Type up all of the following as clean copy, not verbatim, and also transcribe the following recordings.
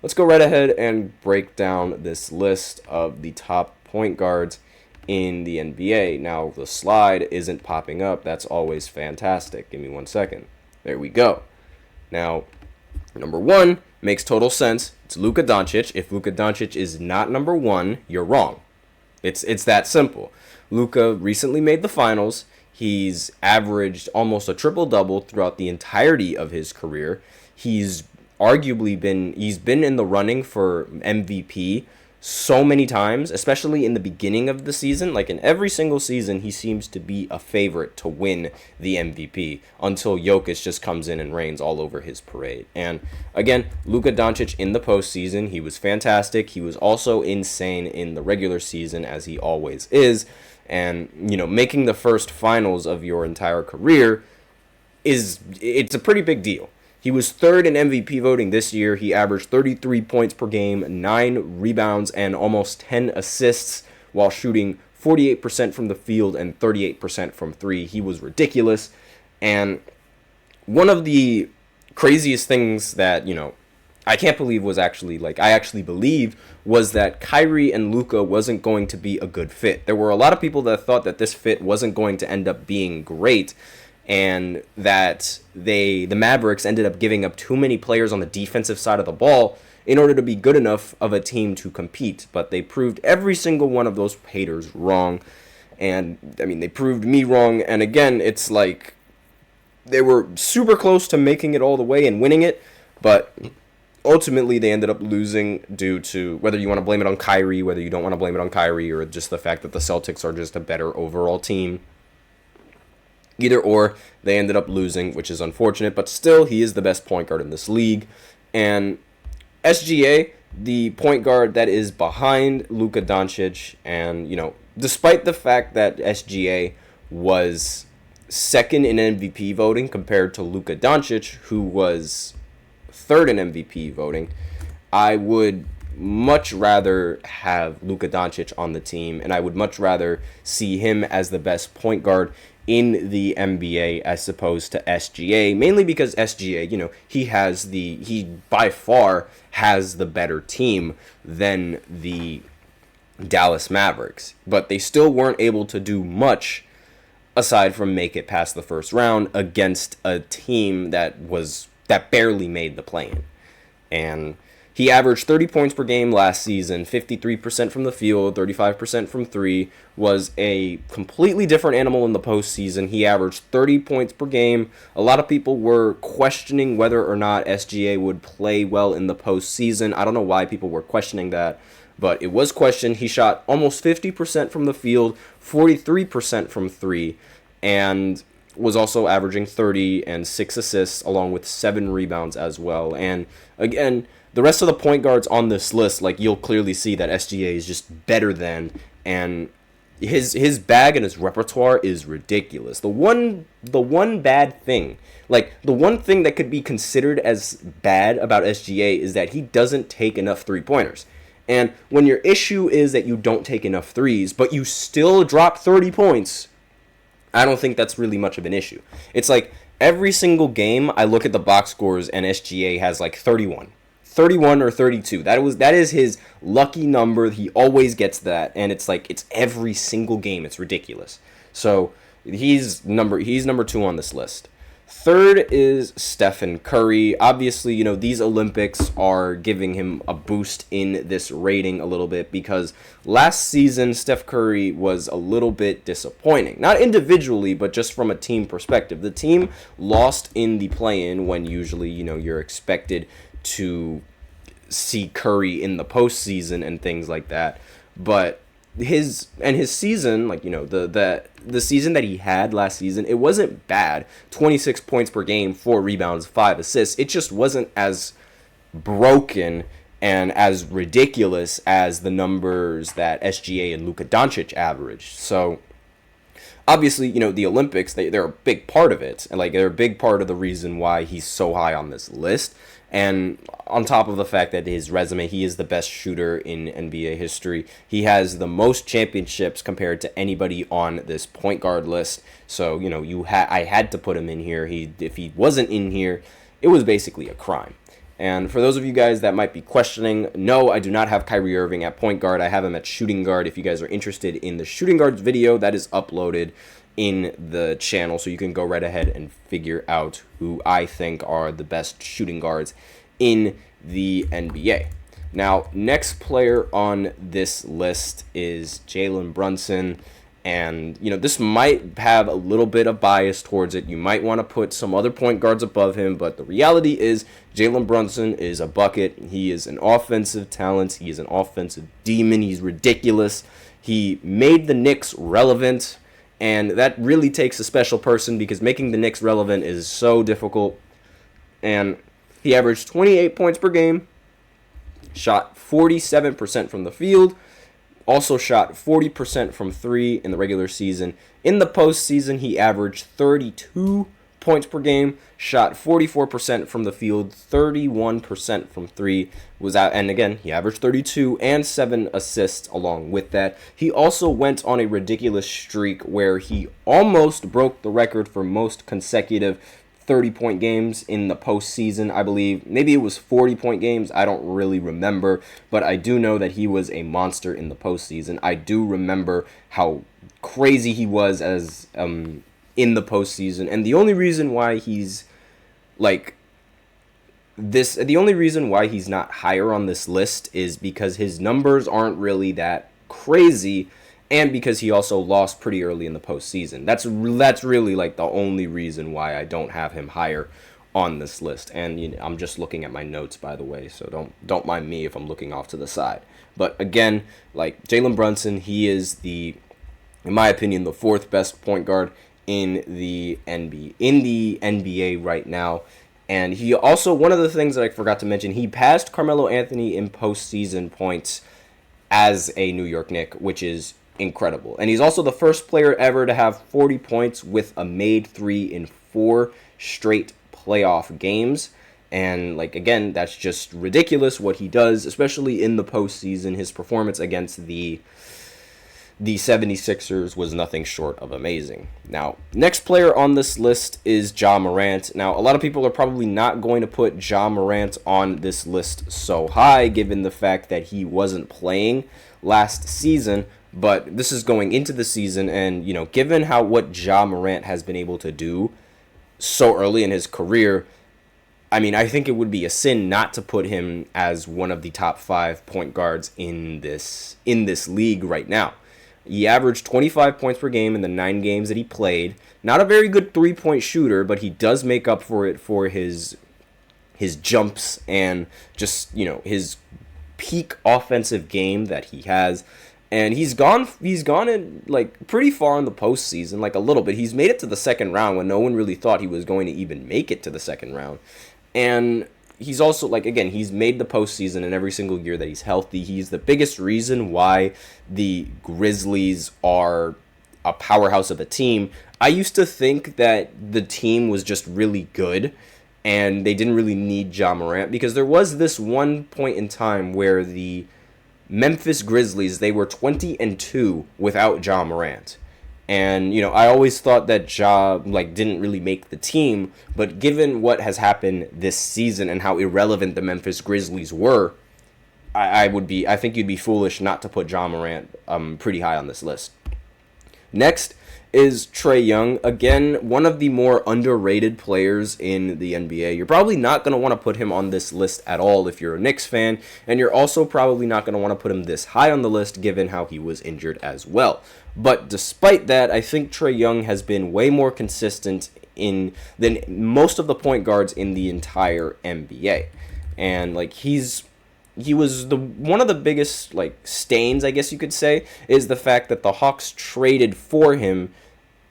let's go right ahead and break down this list of the top point guards in the NBA. Now, the slide isn't popping up. That's always fantastic. Give me 1 second. There we go. Now, number one makes total sense. It's Luka Doncic. If Luka Doncic is not number one, you're wrong. It's that simple. Luka recently made the finals. He's averaged almost a triple-double throughout the entirety of his career. He's been in the running for MVP so many times, especially in the beginning of the season. Like in every single season, he seems to be a favorite to win the MVP until Jokic just comes in and rains all over his parade. And again, Luka Doncic in the postseason, he was fantastic. He was also insane in the regular season, as he always is. And, making the first finals of your entire career it's a pretty big deal. He was third in MVP voting this year. He averaged 33 points per game, 9 rebounds, and almost 10 assists while shooting 48% from the field and 38% from three. He was ridiculous. And one of the craziest things that, I can't believe was actually, I actually believe was that Kyrie and Luka wasn't going to be a good fit. There were a lot of people that thought that this fit wasn't going to end up being great, and that the Mavericks ended up giving up too many players on the defensive side of the ball in order to be good enough of a team to compete. But they proved every single one of those haters wrong. And, they proved me wrong. And again, it's like they were super close to making it all the way and winning it. But ultimately, they ended up losing due to, whether you want to blame it on Kyrie, whether you don't want to blame it on Kyrie, or just the fact that the Celtics are just a better overall team. Either or, they ended up losing, which is unfortunate, but still, he is the best point guard in this league. And SGA, the point guard that is behind Luka Doncic, and, despite the fact that SGA was second in MVP voting compared to Luka Doncic, who was third in MVP voting, I would much rather have Luka Doncic on the team, and I would much rather see him as the best point guard in the NBA as opposed to SGA, mainly because SGA, he by far has the better team than the Dallas Mavericks, but they still weren't able to do much aside from make it past the first round against a team that barely made the play-in. And he averaged 30 points per game last season, 53% from the field, 35% from three, was a completely different animal in the postseason. He averaged 30 points per game. A lot of people were questioning whether or not SGA would play well in the postseason. I don't know why people were questioning that, but it was questioned. He shot almost 50% from the field, 43% from three, and was also averaging 30 and 6 assists along with 7 rebounds as well. And again, the rest of the point guards on this list, you'll clearly see that SGA is just better than, and his bag and his repertoire is ridiculous. The one bad thing, the one thing that could be considered as bad about SGA is that he doesn't take enough 3-pointers. And when your issue is that you don't take enough threes, but you still drop 30 points, I don't think that's really much of an issue. It's like every single game I look at the box scores and SGA has 31 or 32. That is his lucky number. He always gets that, and it's every single game. It's ridiculous. So he's number 2 on this list. Third is Stephen Curry. Obviously, these Olympics are giving him a boost in this rating a little bit because last season Steph Curry was a little bit disappointing. Not individually, but just from a team perspective. The team lost in the play-in when usually, you're expected to see Curry in the postseason and things like that. But his season, the season that he had last season, it wasn't bad. 26 points per game, 4 rebounds, 5 assists. It just wasn't as broken and as ridiculous as the numbers that SGA and Luka Doncic averaged. So obviously, the Olympics, they're a big part of it. And they're a big part of the reason why he's so high on this list. And on top of the fact that his resume, he is the best shooter in NBA history. He has the most championships compared to anybody on this point guard list. So, I had to put him in here. If he wasn't in here, it was basically a crime. And for those of you guys that might be questioning, no, I do not have Kyrie Irving at point guard. I have him at shooting guard. If you guys are interested in the shooting guards video, that is uploaded in the channel, so you can go right ahead and figure out who I think are the best shooting guards in the NBA. Now, next player on this list is Jalen Brunson. And, this might have a little bit of bias towards it. You might want to put some other point guards above him, but the reality is Jalen Brunson is a bucket. He is an offensive talent. He is an offensive demon. He's ridiculous. He made the Knicks relevant, and that really takes a special person because making the Knicks relevant is so difficult. And he averaged 28 points per game, shot 47% from the field, also shot 40% from three in the regular season. In the postseason, he averaged 32 points per game, shot 44% from the field, 31% from three, and again, he averaged 32 and 7 assists along with that. He also went on a ridiculous streak where he almost broke the record for most consecutive 30-point games in the postseason, I believe. Maybe it was 40-point games. I don't really remember, but I do know that he was a monster in the postseason. I do remember how crazy he was as in the postseason, and the only reason why he's not higher on this list is because his numbers aren't really that crazy, and because he also lost pretty early in the postseason. That's really the only reason why I don't have him higher on this list. And I'm just looking at my notes, by the way, so don't mind me if I'm looking off to the side. But again, Jalen Brunson, he is in my opinion, the fourth best point guard in the NBA right now. And he also, one of the things that I forgot to mention, he passed Carmelo Anthony in postseason points as a New York Knick, which is incredible. And he's also the first player ever to have 40 points with a made three in 4 straight playoff games. And again, that's just ridiculous what he does, especially in the postseason. His performance against the 76ers was nothing short of amazing. Now, next player on this list is Ja Morant. Now, a lot of people are probably not going to put Ja Morant on this list so high, given the fact that he wasn't playing last season. But this is going into the season, and, given what Ja Morant has been able to do so early in his career, I think it would be a sin not to put him as one of the top 5 point guards in this league right now. He averaged 25 points per game in the 9 games that he played. Not a very good 3-point shooter, but he does make up for it for his jumps and just, his peak offensive game that he has. And he's gone in pretty far in the postseason, a little bit. He's made it to the second round when no one really thought he was going to even make it to the second round. And he's also, again, he's made the postseason in every single year that he's healthy. He's the biggest reason why the Grizzlies are a powerhouse of a team. I used to think that the team was just really good and they didn't really need Ja Morant, because there was this one point in time where the Memphis Grizzlies, they were 20-2 without Ja Morant. And, I always thought that Ja, didn't really make the team, but given what has happened this season and how irrelevant the Memphis Grizzlies were, I think you'd be foolish not to put Ja Morant pretty high on this list. Next is Trae Young. Again, one of the more underrated players in the NBA. You're probably not going to want to put him on this list at all if you're a Knicks fan, and you're also probably not going to want to put him this high on the list given how he was injured as well. But despite that, I think Trae Young has been way more consistent than most of the point guards in the entire NBA. And he was one of the biggest stains, I guess you could say, is the fact that the Hawks traded for him.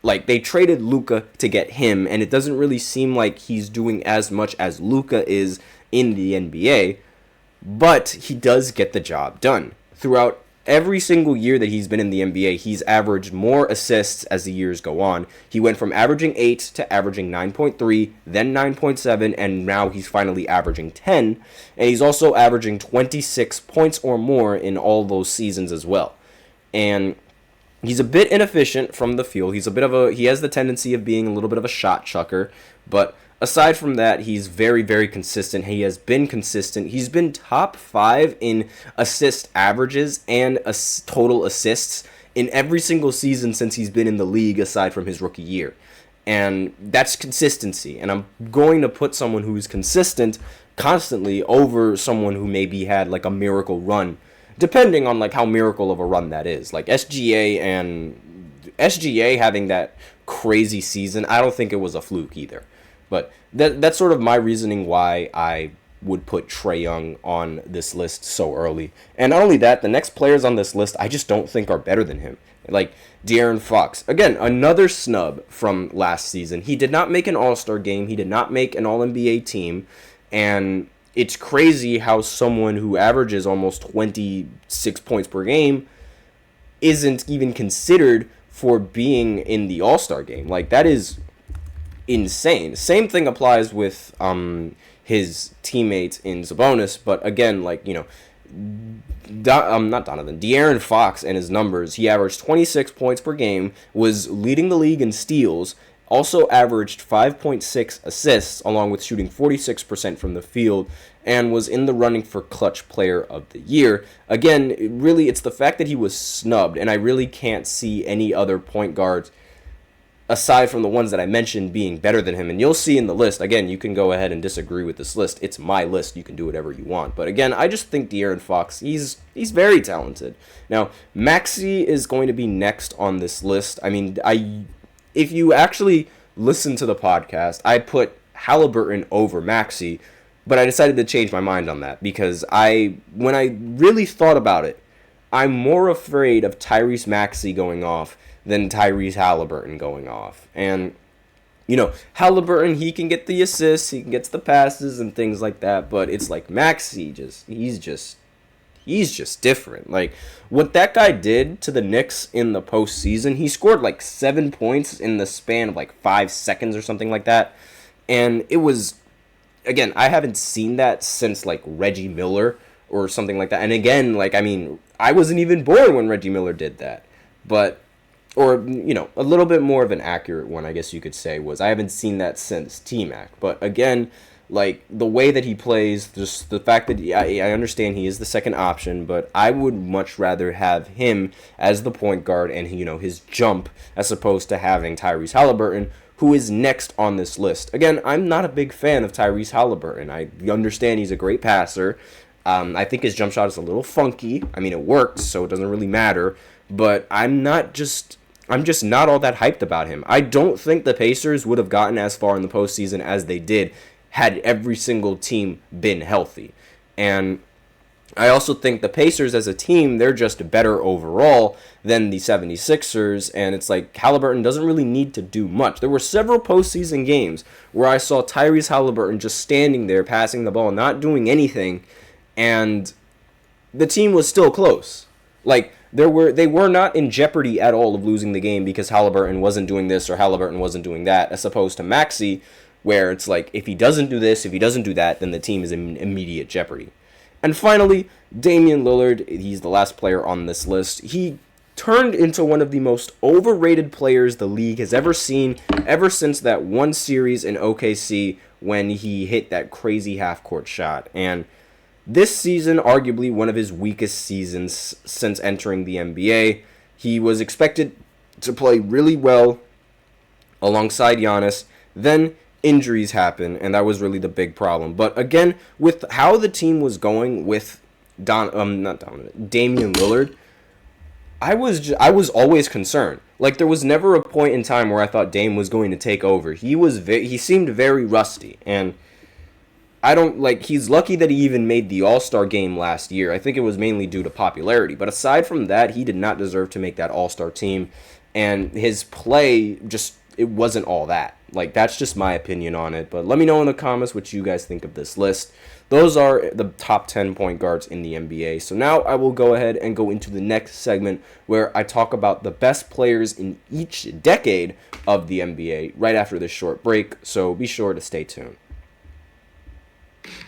They traded Luka to get him, and it doesn't really seem like he's doing as much as Luka is in the NBA, but he does get the job done. Throughout every single year that he's been in the NBA, he's averaged more assists as the years go on. He went from averaging 8 to averaging 9.3, then 9.7, and now he's finally averaging 10. And he's also averaging 26 points or more in all those seasons as well. And he's a bit inefficient from the field. He has the tendency of being a little bit of a shot chucker, but aside from that, he's very, very consistent. He has been consistent. He's been top 5 in assist averages and total assists in every single season since he's been in the league, aside from his rookie year. And that's consistency. And I'm going to put someone who's consistent constantly over someone who maybe had like a miracle run, depending on like how miracle of a run that is. Like SGA having that crazy season, I don't think it was a fluke either. But that's sort of my reasoning why I would put Trae Young on this list so early. And not only that, the next players on this list I just don't think are better than him. Like De'Aaron Fox. Again, another snub from last season. He did not make an All-Star game. He did not make an All-NBA team. And it's crazy how someone who averages almost 26 points per game isn't even considered for being in the All-Star game. Like, that is insane. Same thing applies with his teammates in Sabonis, but again, like, you know, De'Aaron Fox and his numbers, he averaged 26 points per game, was leading the league in steals, also averaged 5.6 assists, along with shooting 46% from the field, and was in the running for Clutch Player of the Year. Again, it's the fact that he was snubbed, and I really can't see any other point guards aside from the ones that I mentioned being better than him. And you'll see in the list, again, you can go ahead and disagree with this list. It's my list. You can do whatever you want. But again, I just think De'Aaron Fox, he's very talented. Now, Maxey is going to be next on this list. I mean, if you actually listen to the podcast, I put Halliburton over Maxey, but I decided to change my mind on that because when I really thought about it, I'm more afraid of Tyrese Maxey going off than Tyrese Halliburton going off. And, you know, Halliburton, he can get the assists, he can get the passes and things like that, but it's like Maxey, he's just different. Like, what that guy did to the Knicks in the postseason, he scored like 7 points in the span of like 5 seconds or something like that. And it was, again, I haven't seen that since like Reggie Miller or something like that. And again, like, I mean, I wasn't even born when Reggie Miller did that. But, or, you know, a little bit more of an accurate one, I guess you could say, was I haven't seen that since T-Mac. But again, like, the way that he plays, just the fact that I understand he is the second option, but I would much rather have him as the point guard and, you know, his jump as opposed to having Tyrese Halliburton, who is next on this list. Again, I'm not a big fan of Tyrese Halliburton. I understand he's a great passer. I think his jump shot is a little funky. I mean, it works, so it doesn't really matter. But I'm just not all that hyped about him. I don't think the Pacers would have gotten as far in the postseason as they did had every single team been healthy. And I also think the Pacers as a team, they're just better overall than the 76ers, and it's like Halliburton doesn't really need to do much. There were several postseason games where I saw Tyrese Halliburton just standing there, passing the ball, not doing anything, and the team was still close. Like, they were not in jeopardy at all of losing the game because Halliburton wasn't doing this or Halliburton wasn't doing that, as opposed to Maxey, where it's like, if he doesn't do this, if he doesn't do that, then the team is in immediate jeopardy. And finally, Damian Lillard, he's the last player on this list. He turned into one of the most overrated players the league has ever seen ever since that one series in OKC when he hit that crazy half-court shot. And this season, arguably one of his weakest seasons since entering the NBA. He was expected to play really well alongside Giannis. Then injuries happen, and that was really the big problem. But again, with how the team was going with Damian Lillard, I was always concerned. Like, there was never a point in time where I thought Dame was going to take over. He seemed very rusty, and he's lucky that he even made the All-Star game last year. I think it was mainly due to popularity. But aside from that, he did not deserve to make that All-Star team. And his play it wasn't all that. Like, that's just my opinion on it. But let me know in the comments what you guys think of this list. Those are the top 10 point guards in the NBA. So now I will go ahead and go into the next segment where I talk about the best players in each decade of the NBA right after this short break. So be sure to stay tuned.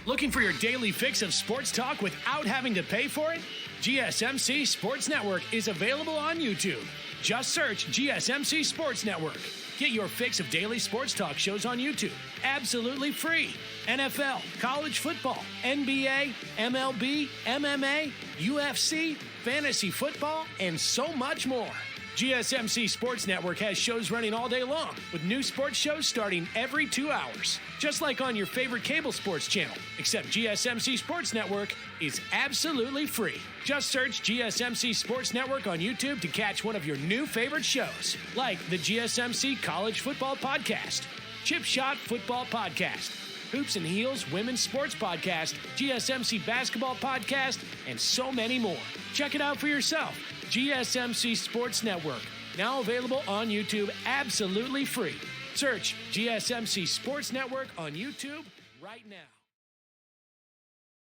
Looking for your daily fix of sports talk without having to pay for it? GSMC Sports Network is available on YouTube. Just search GSMC Sports Network. Get your fix of daily sports talk shows on YouTube, absolutely free. NFL, college football, NBA, MLB, MMA, UFC, fantasy football, and so much more. GSMC Sports Network has shows running all day long, with new sports shows starting every 2 hours. Just like on your favorite cable sports channel, except GSMC Sports Network is absolutely free. Just search GSMC Sports Network on YouTube to catch one of your new favorite shows, like the GSMC College Football Podcast, Chip Shot Football Podcast, Hoops and Heels Women's Sports Podcast, GSMC Basketball Podcast, and so many more. Check it out for yourself. GSMC Sports Network, now available on YouTube absolutely free. Search GSMC Sports Network on YouTube right now.